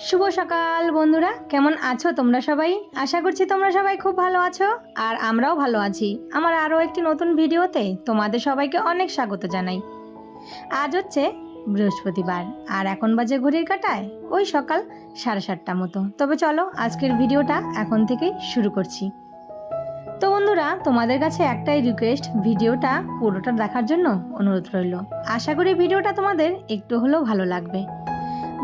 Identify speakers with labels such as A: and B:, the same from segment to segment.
A: শুভ সকাল বন্ধুরা, কেমন আছো তোমরা সবাই? আশা করছি তোমরা সবাই খুব ভালো আছো আর আমরাও ভালো আছি। আমার আরও একটি নতুন ভিডিওতে তোমাদের সবাইকে অনেক স্বাগত জানাই। আজ হচ্ছে বৃহস্পতিবার আর এখন বাজে ঘড়ির কাঁটায় ওই সকাল 7:30 মতো। তবে চলো আজকের ভিডিওটা এখন থেকেই শুরু করছি। তো বন্ধুরা, তোমাদের কাছে একটাই রিকোয়েস্ট, ভিডিওটা পুরোটা দেখার জন্য অনুরোধ রইল। আশা করি ভিডিওটা তোমাদের একটু হলেও ভালো লাগবে।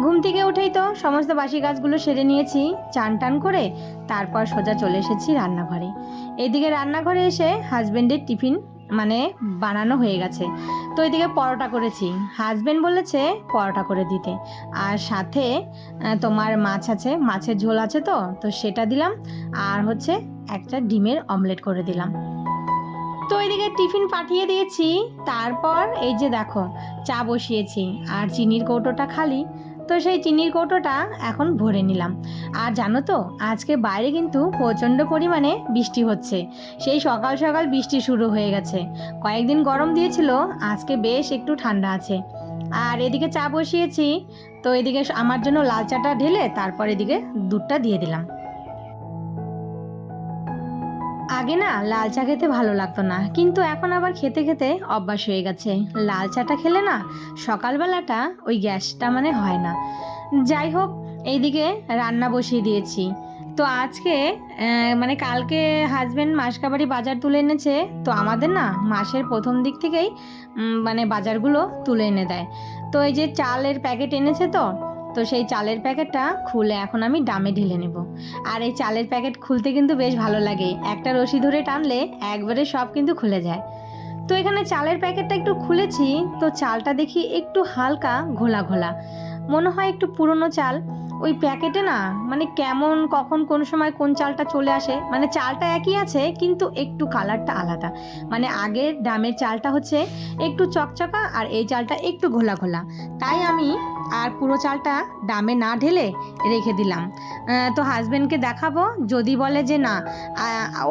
A: ঘুম থেকে উঠেই তো সমস্ত বাসি কাজগুলো সেরে নিয়েছি, চান টান করে তারপর সোজা চলে এসেছি রান্নাঘরে। এইদিকে রান্নাঘরে এসে হাজব্যান্ডের টিফিন বানানো হয়ে গেছে। তো এইদিকে পরোটা করেছি, হাজব্যান্ড বলেছে পরোটা করে দিতে। আর সাথে তোমার মাছ আছে, মাছের ঝোল আছে, তো তো সেটা দিলাম। আর হচ্ছে একটা ডিমের অমলেট করে দিলাম। তো এইদিকে টিফিন পাঠিয়ে দিয়েছি। তারপর এই যে দেখো চা বসিয়েছি আর চিনির কৌটোটা খালি, তো সেই চিনির কৌটোটা এখন ভরে নিলাম। আর জানো তো আজকে বাইরে কিন্তু প্রচণ্ড পরিমাণে বৃষ্টি হচ্ছে। সেই সকাল সকাল বৃষ্টি শুরু হয়ে গেছে। কয়েকদিন গরম দিয়েছিল, আজকে বেশ একটু ঠান্ডা আছে। আর এদিকে চা বসিয়েছি, তো এদিকে আমার জন্য লাল চাটা ঢেলে তারপর এদিকে দুধটা দিয়ে দিলাম। আগে না লাল চা খেতে ভালো লাগতো না, কিন্তু এখন আবার খেতে খেতে অভ্যাস হয়ে গেছে। লাল চাটা খেলে না সকালবেলাটা ওই গ্যাসটা হয় না। যাই হোক, এইদিকে রান্না বসিয়ে দিয়েছি। তো আজকে কালকে হাজব্যান্ড মাসকাবারি বাজার তুলে এনেছে। তো আমাদের না মাসের প্রথম দিক থেকেই বাজারগুলো তুলে এনে দেয়। তো এই যে চালের প্যাকেট এনেছে, তো তো সেই চালের প্যাকেটটা খুলে এখন আমি ডামে ঢেলে নেব। আর এই চালের প্যাকেট খুলতে কিন্তু বেশ ভালো লাগে, একটা রশি ধরে টানলে একবারে সব কিন্তু খুলে যায়। তো এখানে চালের প্যাকেটটা একটু খুলেছি, তো চালটা দেখি একটু হালকা ঘোলা ঘোলা, মনে হয় একটু পুরনো চাল। ওই প্যাকেটে না কেমন কখন কোন সময় কোন চালটা চলে আসে, চালটা একই আছে কিন্তু একটু কালারটা আলাদা। আগের ডামের চালটা হচ্ছে একটু চকচকা আর এই চালটা একটু ঘোলা ঘোলা। তাই আমি আর পুরো চালটা ডামে না ঢেলে রেখে দিলাম। তো হাজব্যান্ডকে দেখাবো, যদি বলে যে না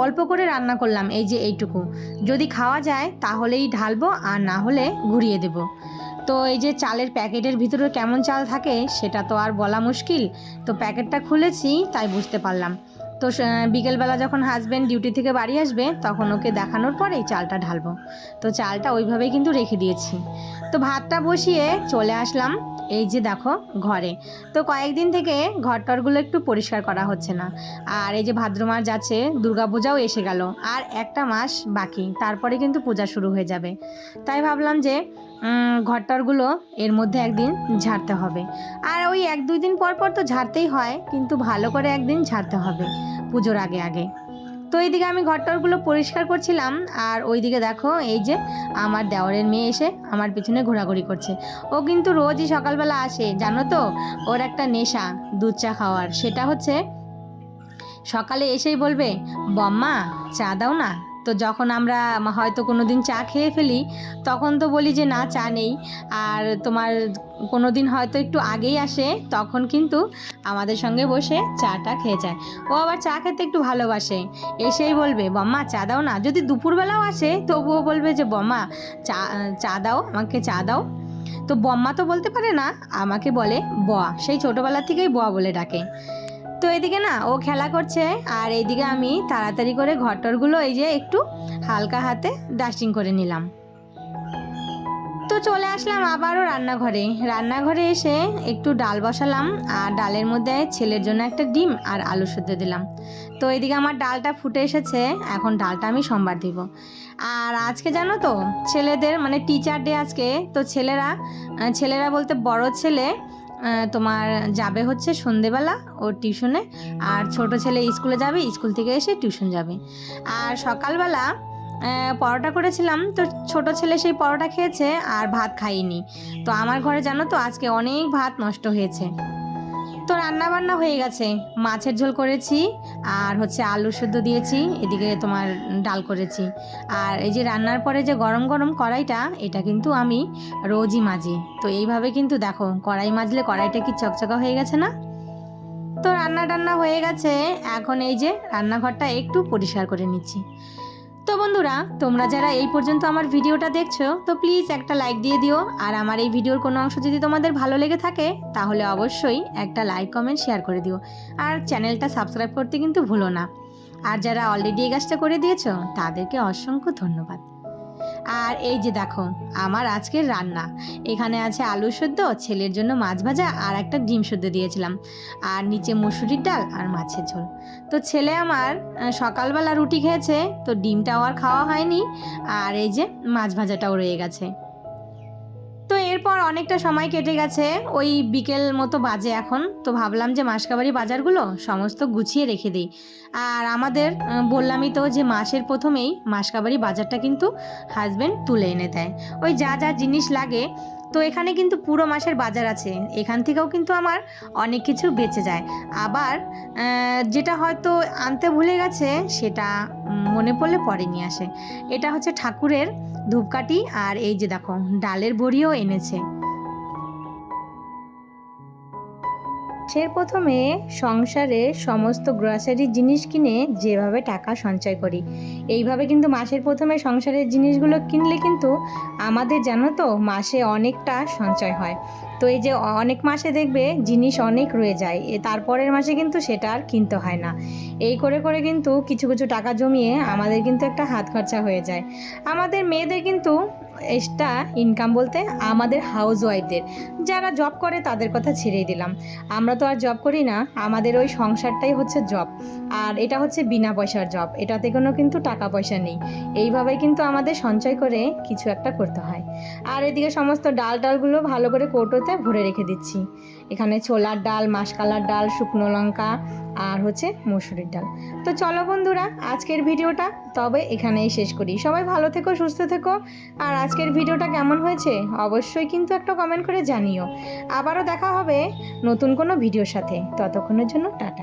A: অল্প করে রান্না করলাম, এই যে এইটুকু, যদি খাওয়া যায় তাহলেই ঢালবো, আর না হলে ঘুরিয়ে দেব। তো এই যে চালের প্যাকেটের ভিতরে কেমন চাল থাকে সেটা তো আর বলা মুশকিল। তো প্যাকেটটা খুলেছি তাই বুঝতে পারলাম। তো বিকেলবেলা যখন হাজব্যান্ড ডিউটি থেকে বাড়ি আসবে তখন ওকে দেখানোর পরেই চালটা ঢালবো। তো চালটা ওইভাবেই কিন্তু রেখে দিয়েছি। তো ভাতটা বসিয়ে চলে আসলাম এই যে দেখো ঘরে। তো কয়েকদিন থেকে ঘরটরগুলো একটু পরিষ্কার করা হচ্ছে না। আর এই যে ভাদ্র মাস যাচ্ছে, দুর্গাপূজাও এসে গেল, আর একটা মাস বাকি, তারপরে কিন্তু পূজা শুরু হয়ে যাবে। তাই ভাবলাম যে ঘরটরগুলো এর মধ্যে একদিন ঝাড়তে হবে। আর ওই 1-2 দিন পর পর তো ঝাড়তেই হয়, কিন্তু ভালো করে একদিন ঝাড়তে হবে পুজোর আগে আগে। তো এইদিকে আমি ঘরটরগুলো পরিষ্কার করছিলাম, আর ওইদিকে দেখো এই যে আমার দেওরের মেয়ে এসে আমার পিছনে ঘোরাঘুরি করছে। ও কিন্তু রোজই সকালবেলা আসে, জানো তো, ওর একটা নেশা দুধ চা খাওয়ার। সেটা হচ্ছে সকালে এসেই বলবে, বম্মা চা দাও না। তো যখন আমরা হয়তো কোনো দিন চা খেয়ে ফেলি তখন তো বলি যে না চা নেই। আর তোমার কোনো দিন হয়তো একটু আগেই আসে, তখন কিন্তু আমাদের সঙ্গে বসে চাটা খেয়ে যায়। ও আবার চা খেতে একটু ভালোবাসে, এসেই বলবে বম্মা চা দাও না। যদি দুপুরবেলাও আসে তবুও বলবে যে বম্মা চা চা দাও, আমাকে চা দাও। তো বম্মা তো বলতে পারে না, আমাকে বলে বয়া, সেই ছোটোবেলা থেকেই বয়া বলে ডাকে। তো এদিকে না ও খেলা করছে, আর এইদিকে আমি তাড়াতাড়ি করে ঘরটরগুলো এই যে একটু হালকা হাতে ডাস্টিং করে নিলাম। তো চলে আসলাম আবারও রান্নাঘরে এসে একটু ডাল বসালাম, আর ডালের মধ্যে ছেলের জন্য একটা ডিম আর আলু সেদ্ধ দিলাম। তো এদিকে আমার ডালটা ফুটে এসেছে, এখন ডালটা আমি সম্বার দিব। আর আজকে জানো তো ছেলেদের টিচার ডে আজকে। তো ছেলেরা বলতে বড় ছেলে তোমার যাবে হচ্ছে সন্ধেবেলা ওর টিউশনে, আর ছোট ছেলে স্কুলে যাবে, স্কুল থেকে এসে টিউশন যাবে। আর সকালবেলা পরোটা করেছিলাম, তো ছোট ছেলে সেই পরোটা খেয়েছে আর ভাত খাইনি। তো আমার ঘরে জানো তো আজকে অনেক ভাত নষ্ট হয়েছে। তো রান্না বান্না হয়ে গেছে, মাছের ঝোল করেছি, আর হচ্ছে আলু সেদ্ধ দিয়েছি, এদিকে তোমার ডাল করেছি। আর এই যে রান্নার পরে যে গরম গরম কড়াইটা, এটা কিন্তু আমি রোজই মাজি। তো এইভাবে কিন্তু দেখো কড়াই মাজলে কড়াইটা কি চকচকা হয়ে গেছে না। তো রান্না টান্না হয়ে গেছে, এখন এই যে রান্নাঘরটা একটু পরিষ্কার করে নিচ্ছি। তো বন্ধুরা, তোমরা যারা এই পর্যন্ত আমার ভিডিওটা দেখছো তো প্লিজ একটা লাইক দিয়ে দিও। আর আমার এই ভিডিওর কোনো অংশ যদি তোমাদের ভালো লেগে থাকে তাহলে অবশ্যই একটা লাইক কমেন্ট শেয়ার করে দিও। আর চ্যানেলটা সাবস্ক্রাইব করতে কিন্তু ভুলো না। আর যারা অলরেডি এই কাজটা করে দিয়েছো তাদেরকে অসংখ্য ধন্যবাদ। আর এই যে দেখো আমার আজকের রান্না, এখানে আছে আলু সেদ্ধ, ছেলের জন্য মাছ ভাজা আর একটা ডিম সেদ্ধ দিয়েছিলাম, আর নিচে মসুরির ডাল আর মাছের ঝোল। তো ছেলে আমার সকালবেলা রুটি খেয়েছে, তো ডিমটাও আর খাওয়া হয়নি, আর এই যে মাছ ভাজাটাও রয়ে গেছে। তো এরপর অনেকটা সময় কেটে গেছে, ওই বিকেল মতো বাজে এখন। তো ভাবলাম যে মাসকাবারি বাজারগুলো সমস্ত গুছিয়ে রেখে দিই। আর আমাদের বললামই তো যে মাসের প্রথমেই মাসকাবারি বাজারটা কিন্তু হাজব্যান্ড তুলে এনে দেয়, ওই যা যা জিনিস লাগে। তো এখানে কিন্তু পুরো মাসের বাজার আছে, এখান থেকেও কিন্তু আমার অনেক কিছু বেঁচে যায়। আবার যেটা হয়তো আনতে ভুলে গেছে সেটা মনে পড়লে পরে নিয়ে আসে। এটা হচ্ছে ঠাকুরের ধূপকাঠি, আর এই যে দেখো ডালের বড়িও এনেছে। প্রথমে সংসারে সমস্ত গ্রসারি জিনিস কিনে যেভাবে টাকা সঞ্চয় করি, এইভাবে কিন্তু মাসের প্রথমে সংসারের জিনিসগুলো কিনলে কিন্তু আমাদের জানো তো মাসে অনেকটা সঞ্চয় হয়। তো এই যে অনেক মাসে দেখবে জিনিস অনেক রয়ে যায়, তারপরের মাসে কিন্তু সেটা আর কিনতে হয় না। এই করে করে কিন্তু কিছু কিছু টাকা জমিয়ে আমাদের কিন্তু একটা হাত খরচা হয়ে যায়। আমাদের মেয়েদের কিন্তু এক্সট্রা ইনকাম বলতে আমাদের হাউস ওয়াইফদের, যারা জব করে তাদের কথা ছেড়েই দিলাম, আমরা তো আর জব করি না, আমাদের ওই সংসারটাই হচ্ছে জব। আর এটা হচ্ছে বিনা পয়সার জব, এটাতে কোনো কিন্তু টাকা পয়সা নেই। এইভাবেই কিন্তু আমাদের সঞ্চয় করে কিছু একটা করতে হয়। আর এদিকে সমস্ত ডালগুলো ভালো করে কৌটোতে ভরে রেখে দিচ্ছি। এখানে ছোলার ডাল, মাসকালার ডাল, শুকনো লঙ্কা আর হচ্ছে মসুরির ডাল। তো চলো বন্ধুরা, আজকের ভিডিওটা তবে এখানেই শেষ করি। সবাই ভালো থেকো, সুস্থ থেকো। আর আজকের ভিডিওটা কেমন হয়েছে অবশ্যই কিন্তু একটা কমেন্ট করে জানিও। আবারও দেখা হবে নতুন কোনো ভিডিওর সাথে, ততক্ষণের জন্য টাটা।